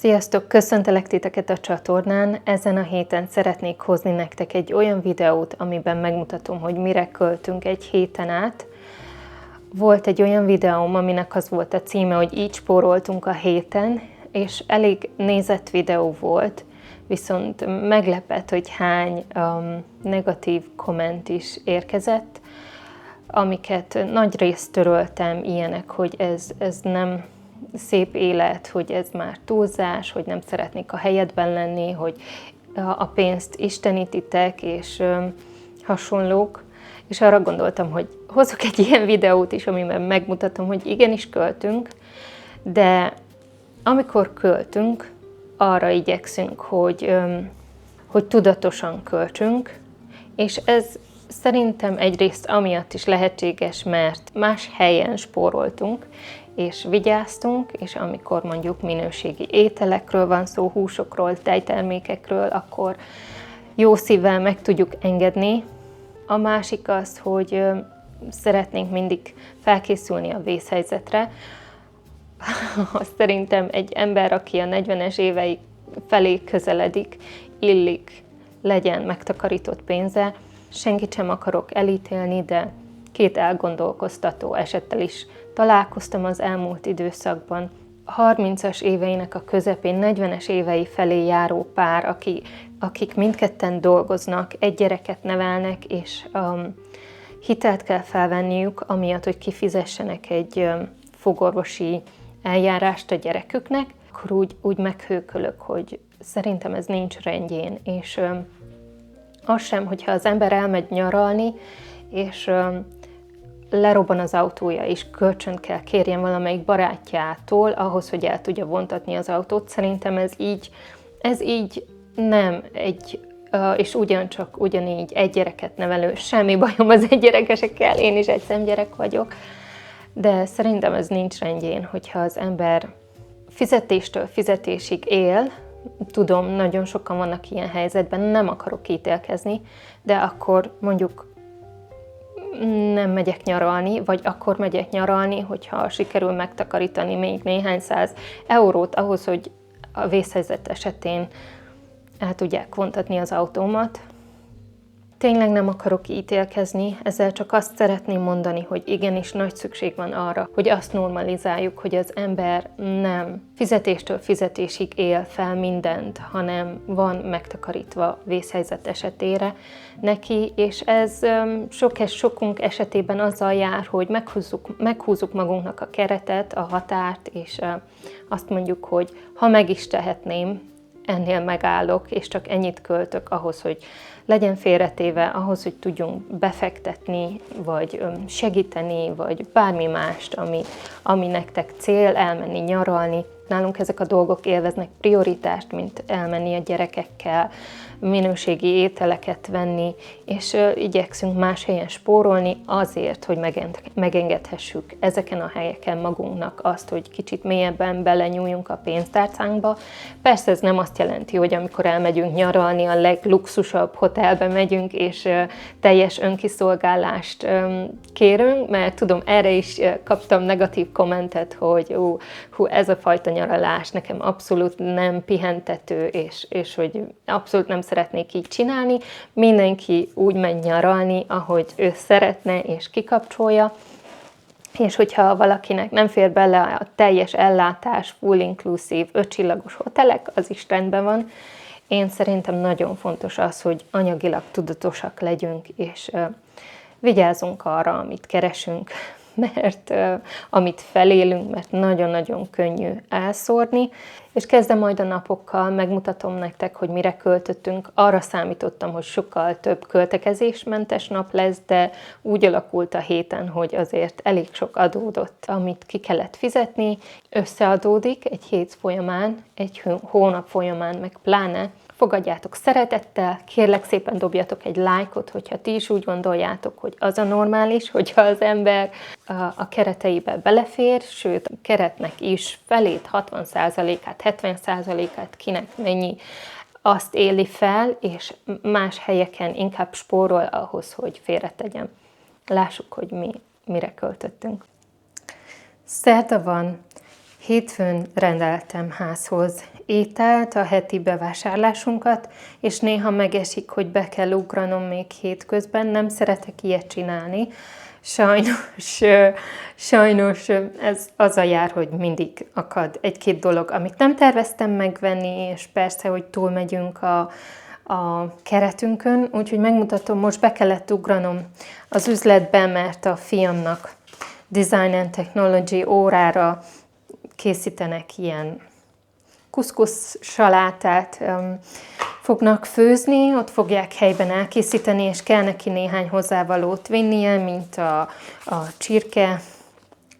Sziasztok! Köszöntelek titeket a csatornán. Ezen a héten szeretnék hozni nektek egy olyan videót, amiben megmutatom, hogy mire költünk egy héten át. Volt egy olyan videóm, aminek az volt a címe, hogy így spóroltunk a héten, és elég nézett videó volt, viszont meglepett, hogy hány negatív komment is érkezett, amiket nagyrészt töröltem, ilyenek, hogy ez nem szép élet, hogy ez már túlzás, hogy nem szeretnék a helyedben lenni, hogy a pénzt istenítitek, és hasonlók. És arra gondoltam, hogy hozok egy ilyen videót is, amiben megmutatom, hogy igenis költünk, de amikor költünk, arra igyekszünk, hogy tudatosan költsünk, és ez szerintem egyrészt amiatt is lehetséges, mert más helyen spóroltunk, és vigyáztunk, és amikor mondjuk minőségi ételekről van szó, húsokról, tejtermékekről, akkor jó szívvel meg tudjuk engedni. A másik az, hogy szeretnénk mindig felkészülni a vészhelyzetre. Szerintem egy ember, aki a 40-es évei felé közeledik, illik legyen megtakarított pénze. Senkit sem akarok elítélni, de két elgondolkoztató esettel is találkoztam az elmúlt időszakban. 30-as éveinek a közepén, 40-es évei felé járó pár, akik mindketten dolgoznak, egy gyereket nevelnek, és hitelt kell felvenniük, amiatt, hogy kifizessenek egy fogorvosi eljárást a gyereküknek, akkor úgy meghőkölök, hogy szerintem ez nincs rendjén, és az sem, hogyha az ember elmegy nyaralni, és lerobban az autója, és kölcsönt kell kérjen valamelyik barátjától, ahhoz, hogy el tudja vontatni az autót. Szerintem ez így nem és ugyanígy egy gyereket nevelő, semmi bajom az egygyerekesekkel, én is egy szemgyerek vagyok, de szerintem ez nincs rendjén, hogyha az ember fizetéstől fizetésig él. Tudom, nagyon sokan vannak ilyen helyzetben, nem akarok ítélkezni, de akkor mondjuk nem megyek nyaralni, vagy akkor megyek nyaralni, hogyha sikerül megtakarítani még néhány száz eurót ahhoz, hogy a vészhelyzet esetén el tudják vontatni az autómat. Tényleg nem akarok ítélkezni, ezzel csak azt szeretném mondani, hogy igenis nagy szükség van arra, hogy azt normalizáljuk, hogy az ember nem fizetéstől fizetésig él fel mindent, hanem van megtakarítva vészhelyzet esetére neki, és ez sokunk esetében azzal jár, hogy meghúzzuk magunknak a keretet, a határt, és azt mondjuk, hogy ha meg is tehetném, ennél megállok, és csak ennyit költök ahhoz, hogy legyen félretéve, ahhoz, hogy tudjunk befektetni, vagy segíteni, vagy bármi mást, ami nektek cél, elmenni nyaralni. Nálunk ezek a dolgok élveznek prioritást, mint elmenni a gyerekekkel, minőségi ételeket venni, és igyekszünk más helyen spórolni azért, hogy megengedhessük ezeken a helyeken magunknak azt, hogy kicsit mélyebben belenyúljunk a pénztárcánkba. Persze ez nem azt jelenti, hogy amikor elmegyünk nyaralni, a legluxusabb hotelbe megyünk, és teljes önkiszolgálást kérünk, mert tudom, erre is kaptam negatív kommentet, hogy ez a fajta nyaralás nekem abszolút nem pihentető, és hogy abszolút nem szeretnék így csinálni. Mindenki úgy megy nyaralni, ahogy ő szeretne, és kikapcsolja. És hogyha valakinek nem fér bele a teljes ellátás, full inclusive, 5 csillagos hotelek, az is rendben van. Én szerintem nagyon fontos az, hogy anyagilag tudatosak legyünk, és vigyázzunk arra, amit keresünk, mert amit felélünk, mert nagyon-nagyon könnyű elszórni. És kezdem majd a napokkal, megmutatom nektek, hogy mire költöttünk. Arra számítottam, hogy sokkal több költekezésmentes nap lesz, de úgy alakult a héten, hogy azért elég sok adódott, amit ki kellett fizetni. Összeadódik egy hét folyamán, egy hónap folyamán, meg pláne. Fogadjátok szeretettel, kérlek szépen dobjatok egy lájkot, hogyha ti is úgy gondoljátok, hogy az a normális, hogyha az ember a kereteibe belefér, sőt a keretnek is felét, 60%-át, 70%-át kinek mennyi, azt éli fel, és más helyeken inkább spórol ahhoz, hogy félretegyem. Lássuk, hogy mire költöttünk. Szerda van, Hétfőn rendeltem házhoz ételt, a heti bevásárlásunkat, és néha megesik, hogy be kell ugranom még hétközben. Nem szeretek ilyet csinálni. Sajnos ez az a jár, hogy mindig akad egy-két dolog, amit nem terveztem megvenni, és persze, hogy túlmegyünk a keretünkön, úgyhogy megmutatom, most be kellett ugranom az üzletbe, mert a fiamnak Design and Technology órára készítenek ilyen kuszkusz salátát, fognak főzni, ott fogják helyben elkészíteni, és kell neki néhány hozzávalót vinnie, mint a csirke,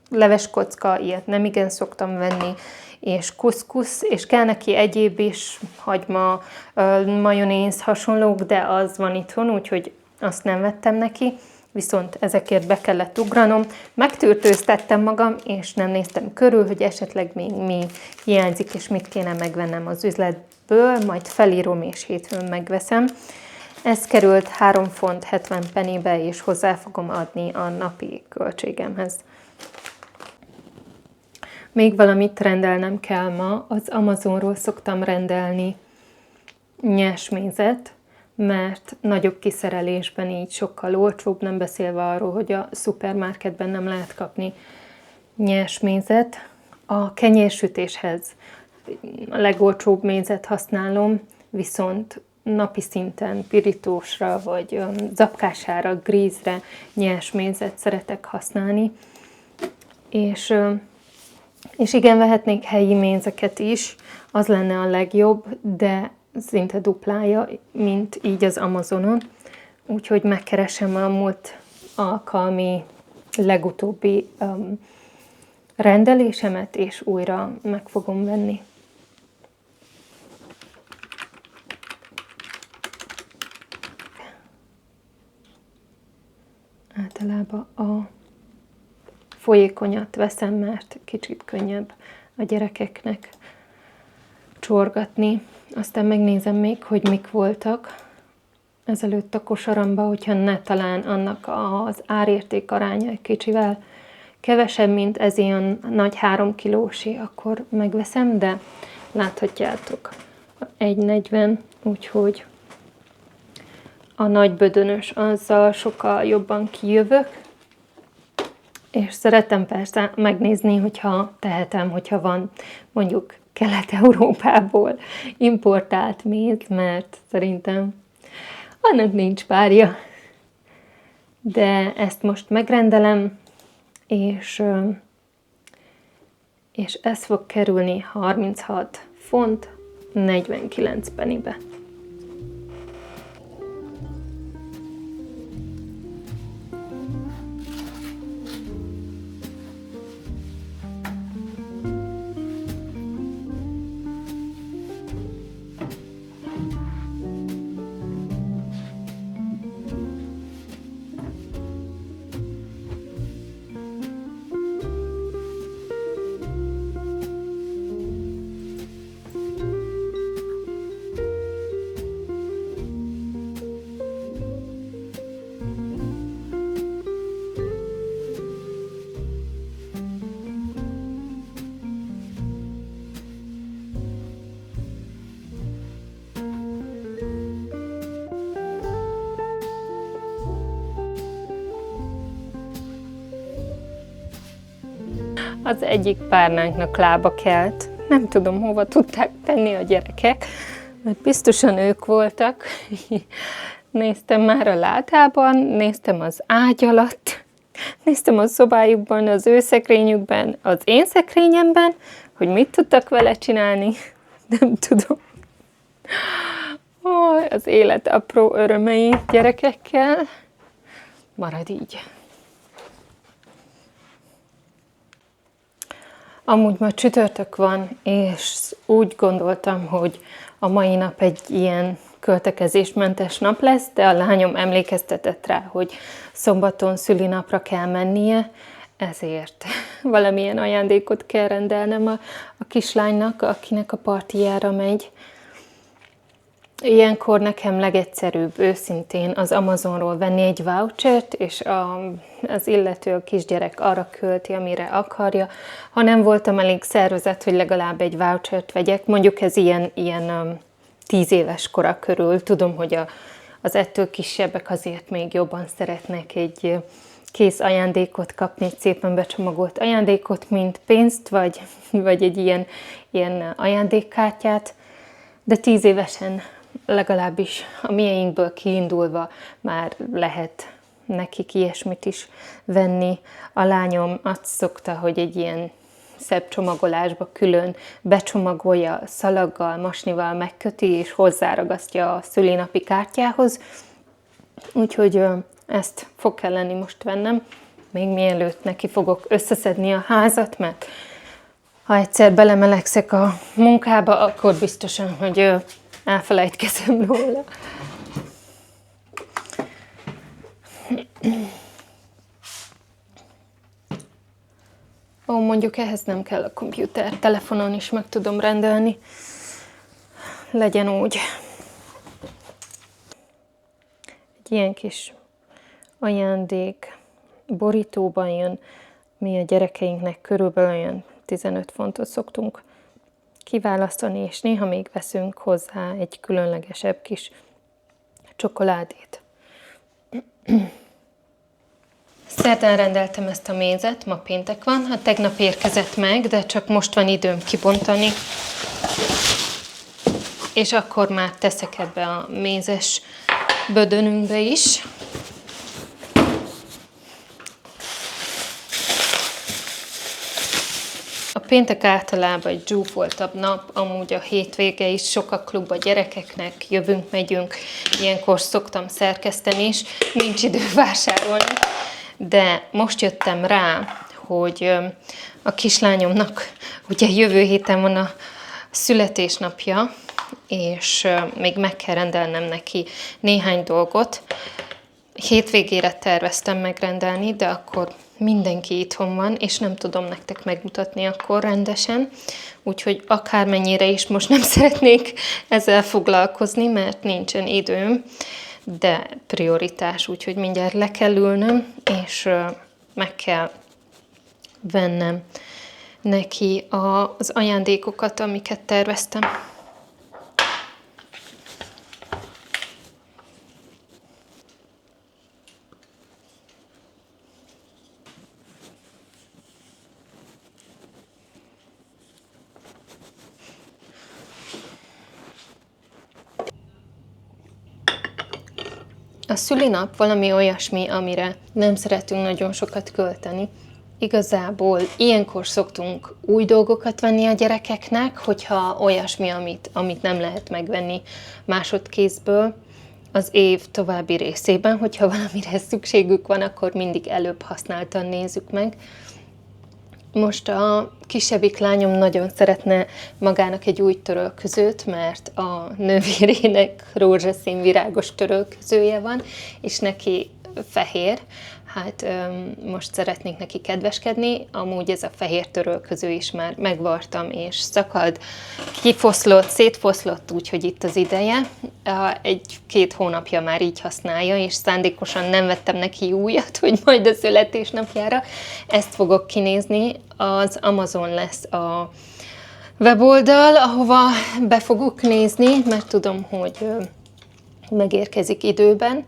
leveskocka, ilyet nem igen szoktam venni, és kuszkusz, és kell neki egyéb is, hagyma, majonéz, hasonlók, de az van itthon, úgyhogy azt nem vettem neki, viszont ezekért be kellett ugranom. Megtűrtőztettem magam, és nem néztem körül, hogy esetleg még mi hiányzik, és mit kéne megvennem az üzletből, majd felírom, és hétfőn megveszem. Ez került 3 font 70 pennybe, és hozzá fogom adni a napi költségemhez. Még valamit rendelnem kell ma, az Amazonról szoktam rendelni nyersmézet, mert nagyobb kiszerelésben így sokkal olcsóbb, nem beszélve arról, hogy a szupermarketben nem lehet kapni nyersmézet. A kenyérsütéshez a legolcsóbb mézet használom, viszont napi szinten pirítósra vagy zapkására, grízre nyersmézet szeretek használni. És igen, vehetnék helyi mézeket is, az lenne a legjobb, de szinte duplája, mint így az Amazonon. Úgyhogy megkeresem a múlt alkalmi legutóbbi rendelésemet, és újra meg fogom venni. Általában a folyékonyat veszem, mert kicsit könnyebb a gyerekeknek csorgatni. Aztán megnézem még, hogy mik voltak ezelőtt a kosaramban, hogyha ne talán annak az árérték aránya egy kicsivel kevesebb, mint ez ilyen nagy 3 kilósi, akkor megveszem, de láthatjátok 1,40, úgyhogy a nagy bödönös, azzal sokkal jobban kijövök, és szeretem persze megnézni, hogyha tehetem, hogyha van mondjuk Kelet-Európából importált méz, mert szerintem annak nincs párja. De ezt most megrendelem, és ez fog kerülni 36 font 49 pennybe. Az egyik párnánknak lába kelt. Nem tudom, hova tudták tenni a gyerekek, mert biztosan ők voltak. Néztem már a ládában, néztem az ágy alatt, néztem a szobájukban, az ő szekrényükben, az én szekrényemben, hogy mit tudtak vele csinálni. Nem tudom. Az élet apró örömei gyerekekkel. Marad így. Amúgy ma csütörtök van, és úgy gondoltam, hogy a mai nap egy ilyen költekezésmentes nap lesz, de a lányom emlékeztetett rá, hogy szombaton szülinapra kell mennie, ezért valamilyen ajándékot kell rendelnem a kislánynak, akinek a partijára megy. Ilyenkor nekem legegyszerűbb őszintén az Amazonról venni egy vouchert, és az illető a kisgyerek arra költi, amire akarja. Ha nem voltam elég szervezett, hogy legalább egy vouchert vegyek, mondjuk ez ilyen 10 éves kora körül, tudom, hogy az ettől kisebbek azért még jobban szeretnek egy kész ajándékot kapni, egy szépen becsomagolt ajándékot, mint pénzt, vagy egy ilyen ajándékkártyát, de 10 évesen legalábbis a mieinkből kiindulva már lehet nekik ilyesmit is venni. A lányom azt szokta, hogy egy ilyen szebb csomagolásba külön becsomagolja, szalaggal, masnival megköti, és hozzáragasztja a szülinapi kártyához. Úgyhogy ezt fog kelleni most vennem, még mielőtt neki fogok összeszedni a házat, mert ha egyszer belemelegszek a munkába, akkor biztosan, hogy elfelejtkezem róla. Mondjuk ehhez nem kell a komputer, telefonon is meg tudom rendelni. Legyen úgy. Egy ilyen kis ajándék borítóban jön, mi a gyerekeinknek körülbelül olyan 15 fontot szoktunk kiválasztani, és néha még veszünk hozzá egy különlegesebb kis csokoládét. Szerdán rendeltem ezt a mézet, ma péntek van, tegnap érkezett meg, de csak most van időm kibontani. És akkor már teszek ebbe a mézes bödönünkbe is. A péntek általában egy zsúfoltabb nap, amúgy a hétvége is sok a klub a gyerekeknek, jövünk, megyünk, ilyenkor szoktam szerkeszteni is, nincs idő vásárolni. De most jöttem rá, hogy a kislányomnak ugye jövő héten van a születésnapja, és még meg kell rendelnem neki néhány dolgot. Hétvégére terveztem megrendelni, de akkor mindenki itthon van, és nem tudom nektek megmutatni akkor rendesen. Úgyhogy akármennyire is most nem szeretnék ezzel foglalkozni, mert nincsen időm, de prioritás, úgyhogy mindjárt le kell ülnöm, és meg kell vennem neki az ajándékokat, amiket terveztem. A szülinap valami olyasmi, amire nem szeretünk nagyon sokat költeni. Igazából ilyenkor szoktunk új dolgokat venni a gyerekeknek, hogyha olyasmi, amit nem lehet megvenni másodkézből az év további részében, hogyha valamire szükségük van, akkor mindig előbb használtan nézzük meg. Most a kisebbik lányom nagyon szeretne magának egy új törölközőt, mert a nővérének rózsaszín virágos törölközője van, és neki fehér. Hát most szeretnék neki kedveskedni, amúgy ez a fehér törölköző is már megvartam, és szakad, kifoszlott, szétfoszlott, úgyhogy itt az ideje. 1-2 hónapja már így használja, és szándékosan nem vettem neki újat, hogy majd a születésnapjára ezt fogok kinézni. Az Amazon lesz a weboldal, ahova be fogok nézni, mert tudom, hogy megérkezik időben.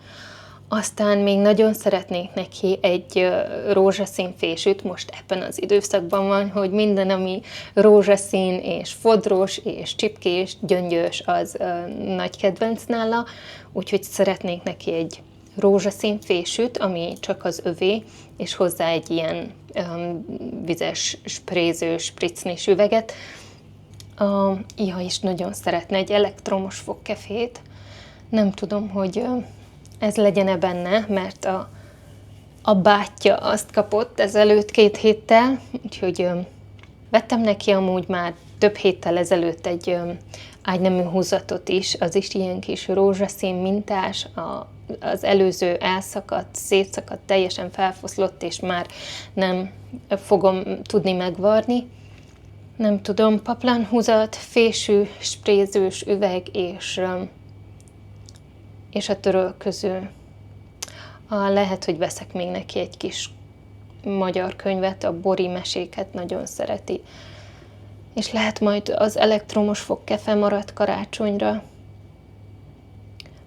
Aztán még nagyon szeretnék neki egy rózsaszín fésűt, most ebben az időszakban van, hogy minden, ami rózsaszín és fodros és csipkés, gyöngyös, az nagy kedvenc nála, úgyhogy szeretnék neki egy rózsaszín fésűt, ami csak az övé, és hozzá egy ilyen vizes, spréző, spritznis üveget. Iha is nagyon szeretne egy elektromos fogkefét. Nem tudom, hogy ez legyen-e benne, mert a bátyja azt kapott ezelőtt 2 héttel, úgyhogy vettem neki amúgy már több héttel ezelőtt egy ágynemű húzatot is, az is ilyen kis rózsaszín mintás, az előző elszakadt, szétszakadt, teljesen felfoszlott, és már nem fogom tudni megvarni. Nem tudom, paplanhúzat, fésű, sprézős üveg és és a törölköző. Lehet, hogy veszek még neki egy kis magyar könyvet, a Bori meséket nagyon szereti. És lehet majd az elektromos fogkefe marad karácsonyra.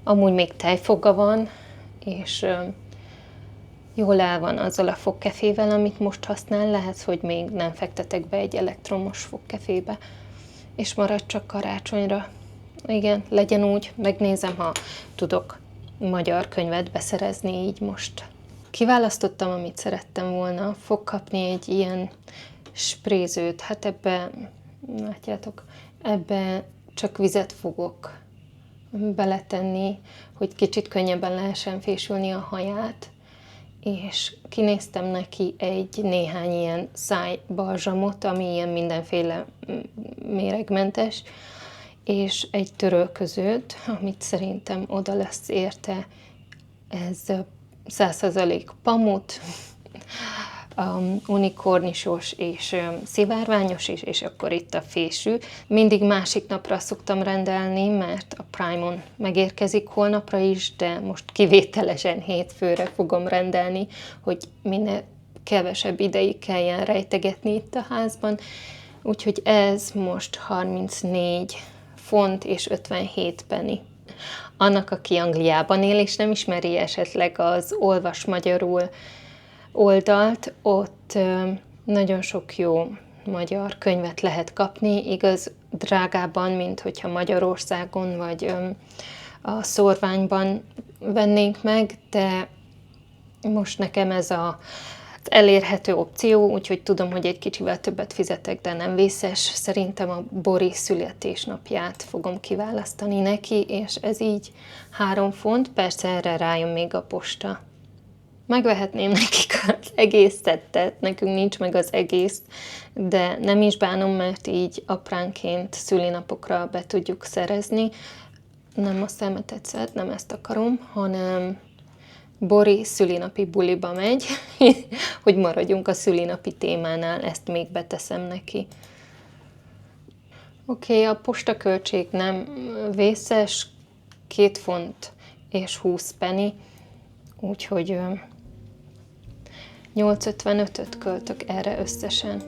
Amúgy még tejfoga van, és jól el van azzal a fogkefével, amit most használ. Lehet, hogy még nem fektetek be egy elektromos fogkefébe, és marad csak karácsonyra. Igen, legyen úgy, megnézem, ha tudok magyar könyvet beszerezni így most. Kiválasztottam, amit szerettem volna. Fog kapni egy ilyen sprézőt. Hát ebbe, látjátok, ebbe csak vizet fogok beletenni, hogy kicsit könnyebben lehessen fésülni a haját. És kinéztem neki néhány ilyen szájbalzsamot, ami ilyen mindenféle méregmentes, és egy törölközőt, amit szerintem oda lesz érte. Ez 100% pamut, unikornisos és szivárványos is, és akkor itt a fésű. Mindig másik napra szoktam rendelni, mert a Prime-on megérkezik holnapra is, de most kivételesen hétfőre fogom rendelni, hogy minél kevesebb ideig kelljen rejtegetni itt a házban. Úgyhogy ez most 34 font és 57 penny. Annak, aki Angliában él, és nem ismeri esetleg az Olvas Magyarul oldalt, ott nagyon sok jó magyar könyvet lehet kapni, igaz drágában, mint hogyha Magyarországon vagy a szórványban vennénk meg, de most nekem ez az elérhető opció, úgyhogy tudom, hogy egy kicsivel többet fizetek, de nem vészes. Szerintem a Bori születésnapját fogom kiválasztani neki, és ez így 3 font, persze erre rájön még a posta. Megvehetném nekik az egész szettet, nekünk nincs meg az egész, de nem is bánom, mert így apránként szülinapokra be tudjuk szerezni. Nem a szemetetszet, nem ezt akarom, hanem Bori szülinapi buliba megy, hogy maradjunk a szülinapi témánál, ezt még beteszem neki. Oké, a postaköltség nem vészes, 2 font és 20 penny, úgyhogy 8,55-öt költök erre összesen.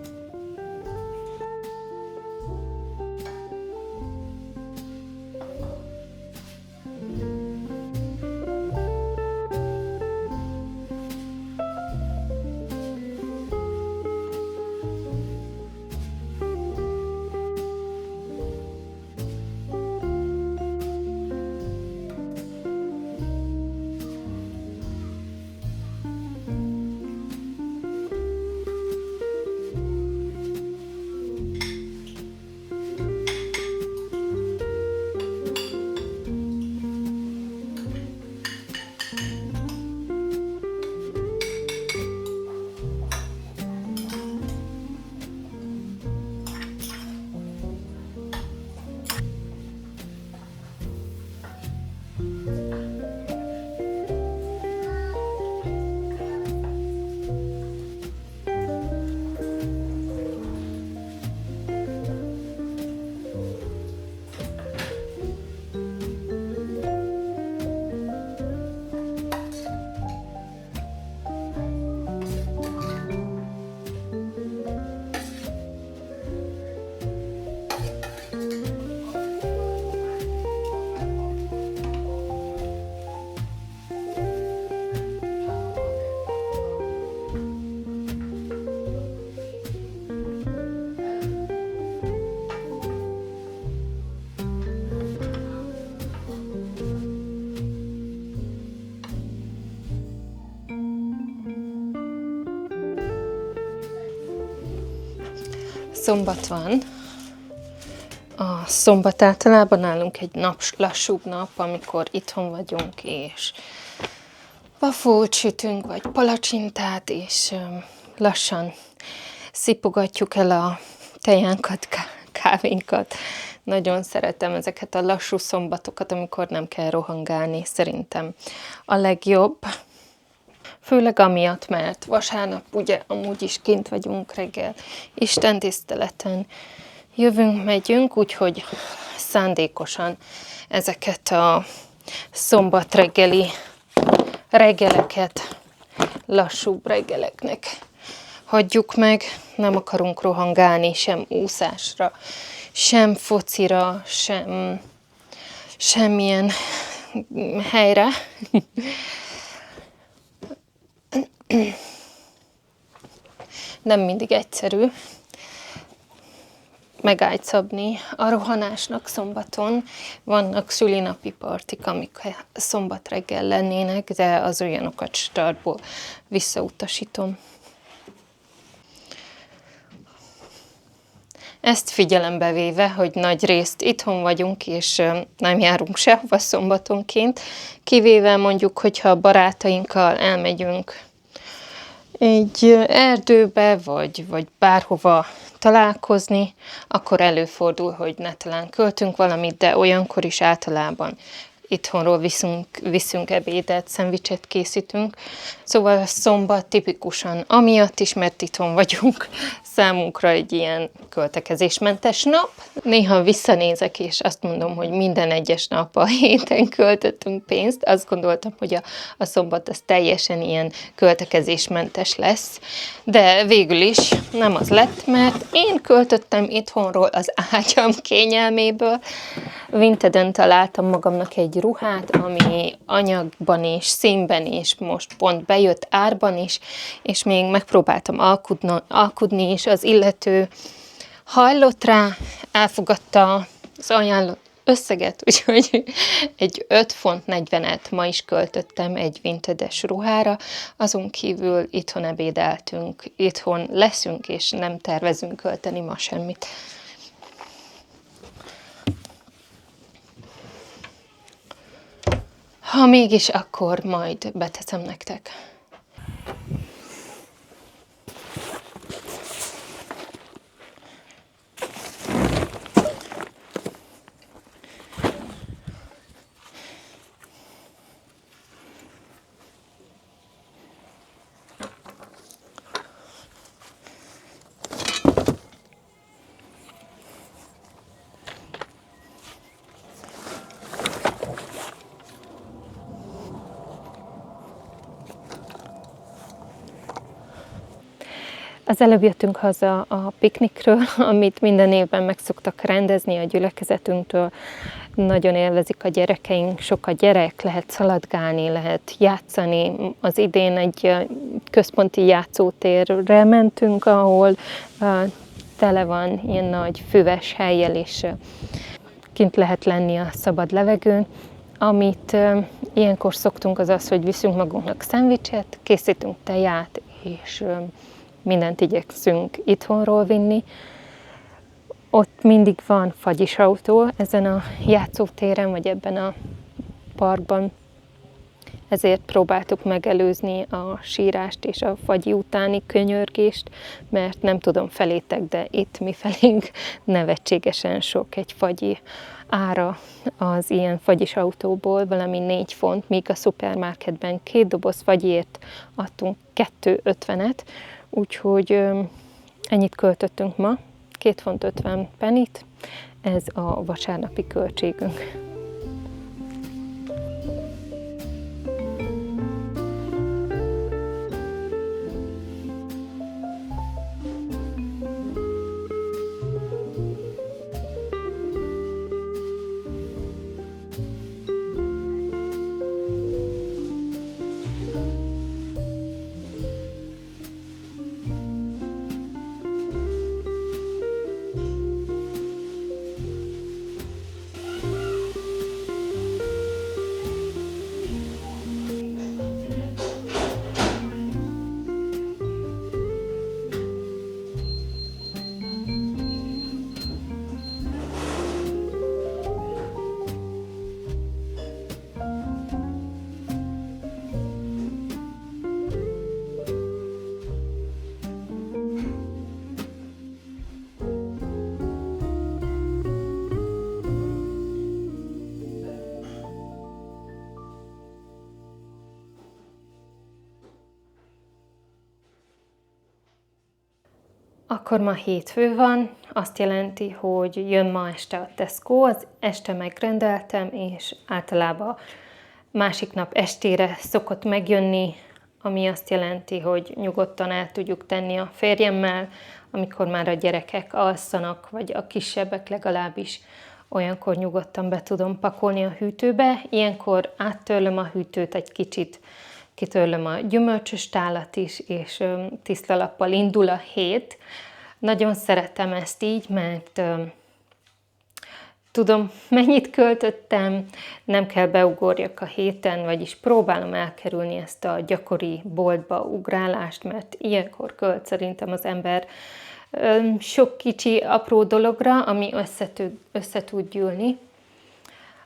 Szombat van. A szombat általában nálunk egy lassúbb nap, amikor itthon vagyunk, és wafót sütünk, vagy palacsintát, és lassan szipogatjuk el a tejánkat, kávénkat. Nagyon szeretem ezeket a lassú szombatokat, amikor nem kell rohangálni. Szerintem a legjobb. Főleg amiatt, mert vasárnap ugye amúgy is kint vagyunk reggel, istentiszteleten jövünk, megyünk, úgyhogy szándékosan ezeket a szombat reggeli reggeleket lassúbb reggeleknek hagyjuk meg. Nem akarunk rohangálni sem úszásra, sem focira, sem semmilyen helyre. Nem mindig egyszerű megállt szabni a rohanásnak szombaton. Vannak szülinapi partik, amik szombat reggel lennének, de az olyanokat startból visszautasítom. Ezt figyelembe véve, hogy nagy részt itthon vagyunk, és nem járunk sehova szombatonként, kivéve mondjuk, hogyha barátainkkal elmegyünk egy erdőbe, vagy bárhova találkozni, akkor előfordul, hogy netán költünk valamit, de olyankor is általában itthonról viszünk ebédet, szendvicset készítünk. Szóval szombat tipikusan amiatt is, mert itthon vagyunk, számunkra egy ilyen költekezésmentes nap. Néha visszanézek, és azt mondom, hogy minden egyes nap a héten költöttünk pénzt. Azt gondoltam, hogy a szombat az teljesen ilyen költekezésmentes lesz. De végül is nem az lett, mert én költöttem itthonról az ágyam kényelméből. Vinteden találtam magamnak egy ruhát, ami anyagban is, színben is, most pont bejött árban is, és még megpróbáltam alkudni is. Az illető hajlott rá, elfogadta az ajánlott összeget, úgyhogy egy 5 font 40-et ma is költöttem egy vintedes ruhára, azon kívül itthon ebédeltünk, itthon leszünk, és nem tervezünk költeni ma semmit. Ha mégis, akkor majd beteszem nektek. Az előbb jöttünk haza a piknikről, amit minden évben meg szoktak rendezni a gyülekezetünktől. Nagyon élvezik a gyerekeink, sok a gyerek, lehet szaladgálni, lehet játszani. Az idén egy központi játszótérre mentünk, ahol tele van ilyen nagy füves hellyel, és kint lehet lenni a szabad levegőn. Amit ilyenkor szoktunk, az az, hogy viszünk magunknak szendvicset, készítünk teját, és mindent igyekszünk itthonról vinni. Ott mindig van fagyis autó ezen a játszótéren, vagy ebben a parkban. Ezért próbáltuk megelőzni a sírást és a fagyi utáni könyörgést, mert nem tudom felétek, de itt mifelénk nevetségesen sok egy fagyi ára az ilyen fagyis autóból, valami 4 font, míg a szupermarketben 2 doboz fagyiért adtunk 2,50-et, úgyhogy ennyit költöttünk ma, 2 font 50 pennyt, ez a vasárnapi költségünk. Akkor ma hétfő van, azt jelenti, hogy jön ma este a Tesco, az este megrendeltem, és általában másik nap estére szokott megjönni, ami azt jelenti, hogy nyugodtan el tudjuk tenni a férjemmel, amikor már a gyerekek alszanak, vagy a kisebbek legalábbis, olyankor nyugodtan be tudom pakolni a hűtőbe. Ilyenkor áttörlöm a hűtőt egy kicsit, kitörlöm a gyümölcsös tálat is, és tiszta lappal indul a hét. Nagyon szeretem ezt így, mert tudom, mennyit költöttem, nem kell beugorjak a héten, vagyis próbálom elkerülni ezt a gyakori boltba ugrálást, mert ilyenkor költ szerintem az ember sok kicsi, apró dologra, ami össze tud gyűlni.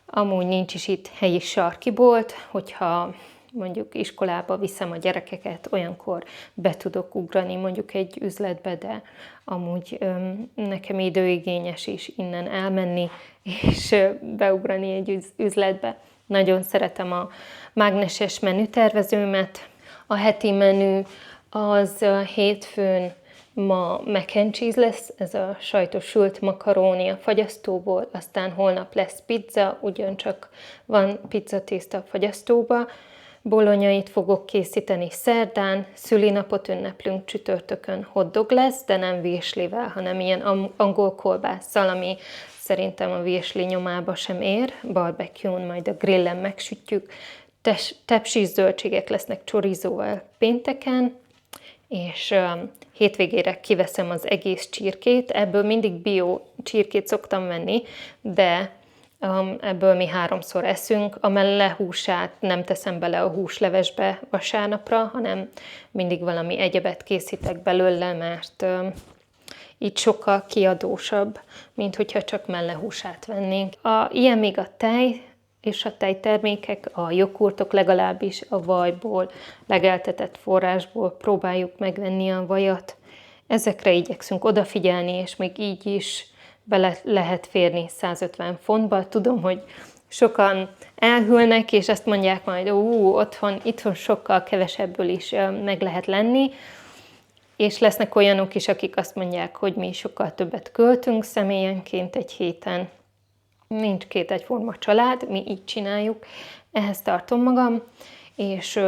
Amúgy nincs is itt helyi sarki bolt, hogyha mondjuk iskolába viszem a gyerekeket, olyankor be tudok ugrani mondjuk egy üzletbe, de amúgy nekem időigényes is innen elmenni, és beugrani egy üzletbe. Nagyon szeretem a mágneses menütervezőmet. A heti menü az hétfőn ma mac and cheese lesz, ez a sajtos sült makaróni a fagyasztóból, aztán holnap lesz pizza, ugyancsak van pizzatészta a fagyasztóba. Bolonyait fogok készíteni szerdán, szülinapot ünneplünk csütörtökön, hotdog lesz, de nem virslivel, hanem ilyen angol kolbásszal, ami szerintem a virsli nyomába sem ér. Barbecue-n majd a grillen megsütjük. Tepsis zöldségek lesznek chorizóval pénteken, és hétvégére kiveszem az egész csirkét. Ebből mindig bio csirkét szoktam venni, de ebből mi 3-szor eszünk. A mellehúsát nem teszem bele a húslevesbe vasárnapra, hanem mindig valami egyebet készítek belőle, mert így sokkal kiadósabb, mint hogyha csak mellehúsát vennénk. Ilyen még a tej és a tejtermékek, a joghurtok, legalábbis a vajból, legeltetett forrásból próbáljuk megvenni a vajat. Ezekre igyekszünk odafigyelni, és még így is bele lehet férni 150 fontba. Tudom, hogy sokan elhűlnek, és azt mondják majd, itthon sokkal kevesebből is meg lehet lenni, és lesznek olyanok is, akik azt mondják, hogy mi sokkal többet költünk személyenként egy héten. Nincs két egyforma család, mi így csináljuk, ehhez tartom magam, és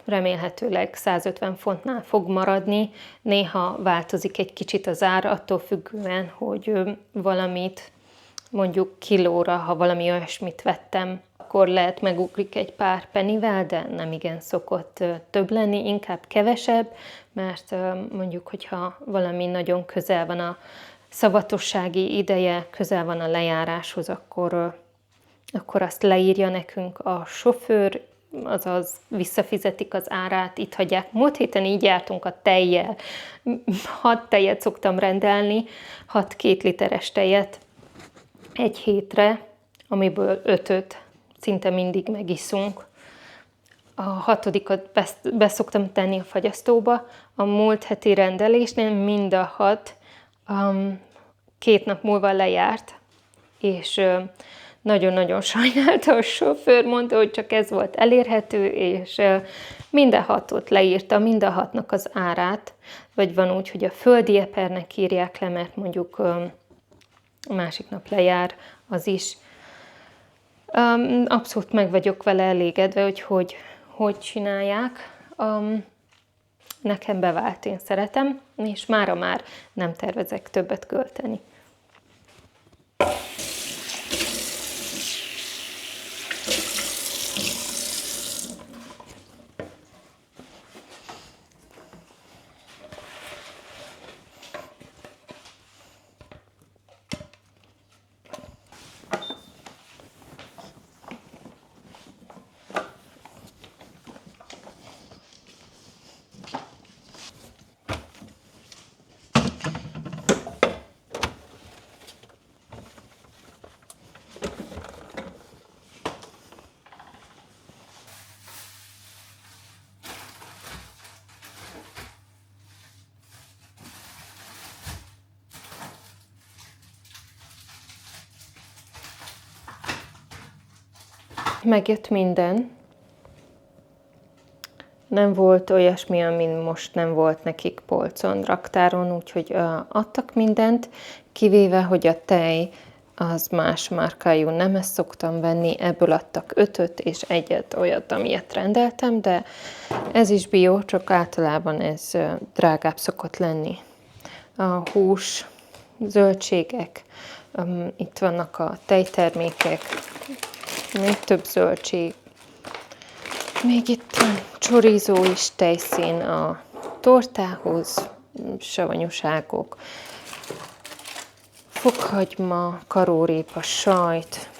remélhetőleg 150 fontnál fog maradni. Néha változik egy kicsit az ár, attól függően, hogy valamit mondjuk kilóra, ha valami olyasmit vettem, akkor lehet megugrik egy pár pennivel, de nem igen szokott több lenni, inkább kevesebb, mert mondjuk, hogyha valami nagyon közel van a szavatossági ideje, közel van a lejáráshoz, akkor azt leírja nekünk a sofőr, azaz visszafizetik az árát, itt hagyják. Múlt héten így jártunk a tejjel. 6 tejet szoktam rendelni, 6 2 literes tejet egy hétre, amiből 5-öt szinte mindig megiszunk. A 6-ot beszoktam tenni a fagyasztóba. A múlt heti rendelésnél mind a 6 2 nap múlva lejárt, és nagyon-nagyon sajnálta a sofőr, mondta, hogy csak ez volt elérhető, és minden 6-ot leírta, mind a 6-nak az árát, vagy van úgy, hogy a földi epernek írják le, mert mondjuk a másik nap lejár az is. Abszolút meg vagyok vele elégedve, hogy csinálják. Nekem bevált, én szeretem, és mára már nem tervezek többet költeni. Megjött minden. nem volt olyasmi, ami most nem volt nekik polcon, raktáron, úgyhogy adtak mindent, kivéve, hogy a tej az más márkájú, nem ezt szoktam venni, ebből adtak 5-öt és 1 olyat, amilyet rendeltem, de ez is bio, csak általában ez drágább szokott lenni. A hús, zöldségek, itt vannak a tejtermékek, még több zöldség, még itt van csorizó és tejszín a tortához, savanyúságok, fokhagyma, karórépa, sajt,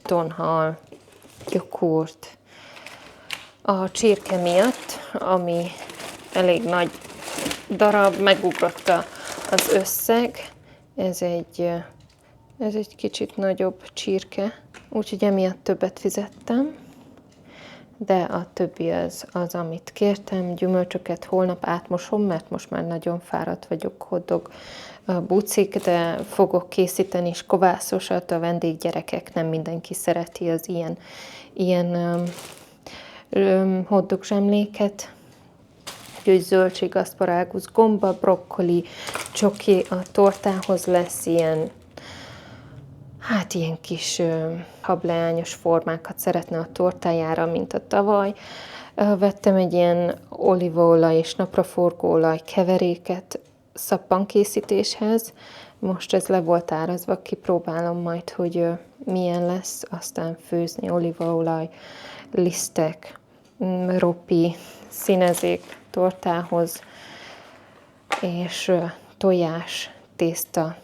tonhal, jogurt. A csirke miatt, ami elég nagy darab, megugrott az összeg, ez egy kicsit nagyobb csirke, úgyhogy emiatt többet fizettem, de a többi az, amit kértem. Gyümölcsöket holnap átmosom, mert most már nagyon fáradt vagyok, hot-dog bucik, de fogok készíteni is kovászosat, a vendéggyerekek, nem mindenki szereti az ilyen hot-dog zsemléket. Úgyhogy zöldség, aszparágusz, gomba, brokkoli, csoki, a tortához lesz ilyen kis hableányos formákat szeretne a tortájára, mint a tavaly. Vettem egy ilyen olívaolaj és napraforgóolaj keveréket szappankészítéshez. Most ez le volt árazva, kipróbálom majd, hogy milyen lesz, aztán főzni olívaolaj, lisztek, ropi, színezék tortához, és tojás, tészta,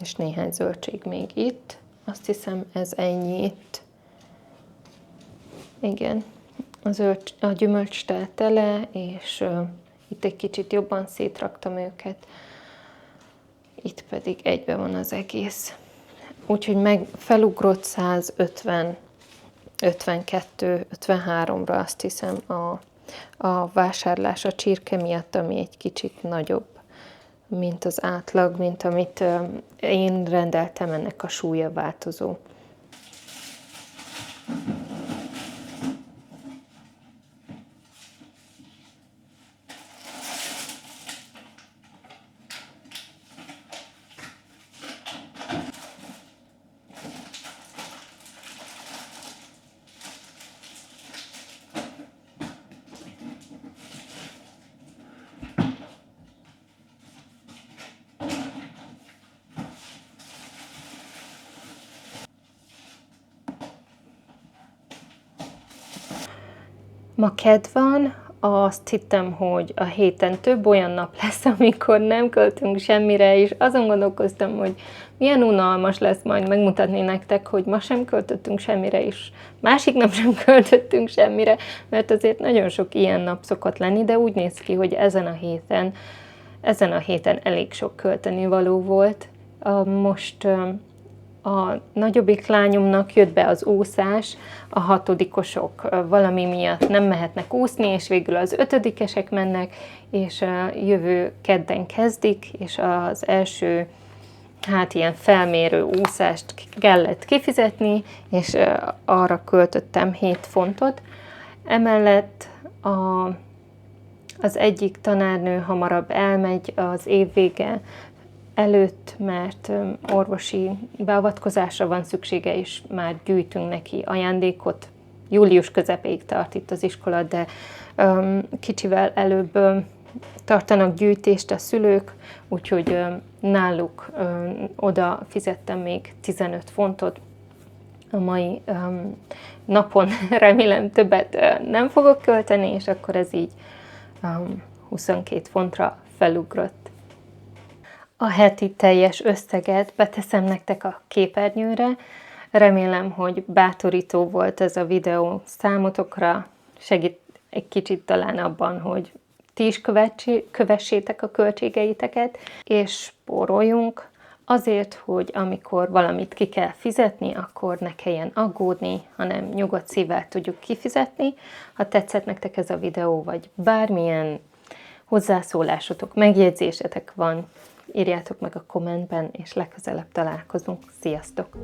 és néhány zöldség még itt. Azt hiszem, ez ennyi itt. Igen, a gyümölcs telt tele, és itt egy kicsit jobban szétraktam őket. Itt pedig egybe van az egész. Úgyhogy felugrott 150, 52, 53-ra azt hiszem a vásárlás a csirke miatt, ami egy kicsit nagyobb, mint az átlag, mint amit én rendeltem, ennek a súlya változó. Ma kedd van, azt hittem, hogy a héten több olyan nap lesz, amikor nem költünk semmire, és azon gondolkoztam, hogy milyen unalmas lesz majd megmutatni nektek, hogy ma sem költöttünk semmire, és másik nap sem költöttünk semmire, mert azért nagyon sok ilyen nap szokott lenni, de úgy néz ki, hogy ezen a héten elég sok költeni való volt. Most a nagyobbik lányomnak jött be az úszás, a 6-osok valami miatt nem mehetnek úszni, és végül az 5-esek mennek, és jövő kedden kezdik, és az első ilyen felmérő úszást kellett kifizetni, és arra költöttem 7 fontot. Emellett az egyik tanárnő hamarabb elmegy az évvége előtt, mert orvosi beavatkozásra van szüksége, és már gyűjtünk neki ajándékot. Július közepéig tart itt az iskola, de kicsivel előbb tartanak gyűjtést a szülők, úgyhogy náluk oda fizettem még 15 fontot. A mai napon remélem többet nem fogok költeni, és akkor ez így 22 fontra felugrott. A heti teljes összeget beteszem nektek a képernyőre. Remélem, hogy bátorító volt ez a videó számotokra, segít egy kicsit talán abban, hogy ti is kövessétek a költségeiteket, és spóroljunk azért, hogy amikor valamit ki kell fizetni, akkor ne kelljen aggódni, hanem nyugodt szívvel tudjuk kifizetni. Ha tetszett nektek ez a videó, vagy bármilyen hozzászólásotok, megjegyzésetek van, írjátok meg a kommentben, és legközelebb találkozunk. Sziasztok!